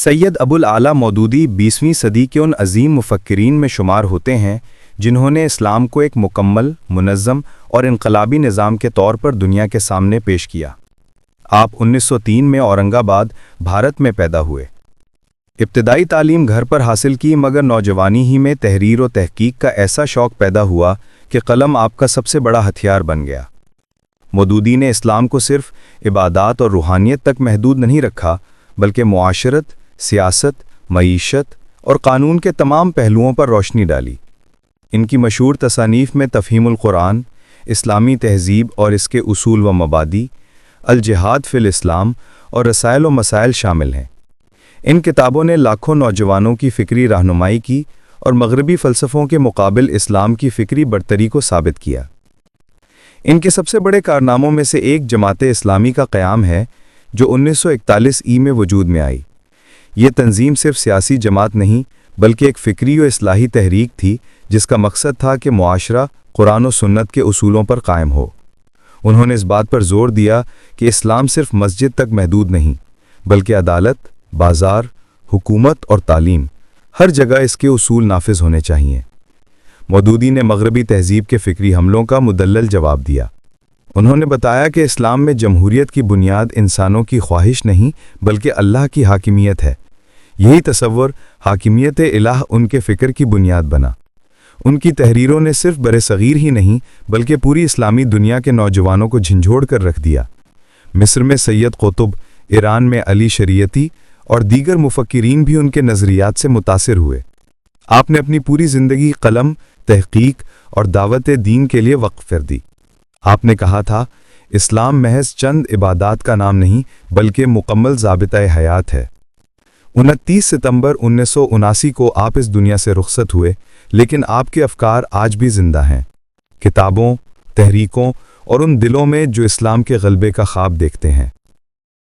سید ابو العلا مودودی 20ویں صدی کے ان عظیم مفکرین میں شمار ہوتے ہیں جنہوں نے اسلام کو ایک مکمل، منظم اور انقلابی نظام کے طور پر دنیا کے سامنے پیش کیا۔ آپ 1903 میں اورنگ آباد، بھارت میں پیدا ہوئے۔ ابتدائی تعلیم گھر پر حاصل کی، مگر نوجوانی ہی میں تحریر و تحقیق کا ایسا شوق پیدا ہوا کہ قلم آپ کا سب سے بڑا ہتھیار بن گیا۔ مودودی نے اسلام کو صرف عبادات اور روحانیت تک محدود نہیں رکھا، بلکہ معاشرت، سیاست، معیشت اور قانون کے تمام پہلوؤں پر روشنی ڈالی۔ ان کی مشہور تصانیف میں تفہیم القرآن، اسلامی تہذیب اور اس کے اصول و مبادی، الجہاد فی الاسلام اور رسائل و مسائل شامل ہیں۔ ان کتابوں نے لاکھوں نوجوانوں کی فکری رہنمائی کی اور مغربی فلسفوں کے مقابل اسلام کی فکری برتری کو ثابت کیا۔ ان کے سب سے بڑے کارناموں میں سے ایک جماعت اسلامی کا قیام ہے، جو 1941 میں وجود میں آئی۔ یہ تنظیم صرف سیاسی جماعت نہیں، بلکہ ایک فکری و اصلاحی تحریک تھی جس کا مقصد تھا کہ معاشرہ قرآن و سنت کے اصولوں پر قائم ہو۔ انہوں نے اس بات پر زور دیا کہ اسلام صرف مسجد تک محدود نہیں، بلکہ عدالت، بازار، حکومت اور تعلیم، ہر جگہ اس کے اصول نافذ ہونے چاہیے۔ مودودی نے مغربی تہذیب کے فکری حملوں کا مدلل جواب دیا۔ انہوں نے بتایا کہ اسلام میں جمہوریت کی بنیاد انسانوں کی خواہش نہیں، بلکہ اللہ کی حاکمیت ہے۔ یہی تصور حاکمیت الہ ان کے فکر کی بنیاد بنا۔ ان کی تحریروں نے صرف برصغیر ہی نہیں، بلکہ پوری اسلامی دنیا کے نوجوانوں کو جھنجھوڑ کر رکھ دیا۔ مصر میں سید قطب، ایران میں علی شریعتی اور دیگر مفکرین بھی ان کے نظریات سے متاثر ہوئے۔ آپ نے اپنی پوری زندگی قلم، تحقیق اور دعوت دین کے لیے وقف کر دی۔ آپ نے کہا تھا، اسلام محض چند عبادات کا نام نہیں، بلکہ مکمل ضابطۂ حیات ہے۔ 29 ستمبر 1979 کو آپ اس دنیا سے رخصت ہوئے، لیکن آپ کے افکار آج بھی زندہ ہیں، کتابوں، تحریکوں اور ان دلوں میں جو اسلام کے غلبے کا خواب دیکھتے ہیں۔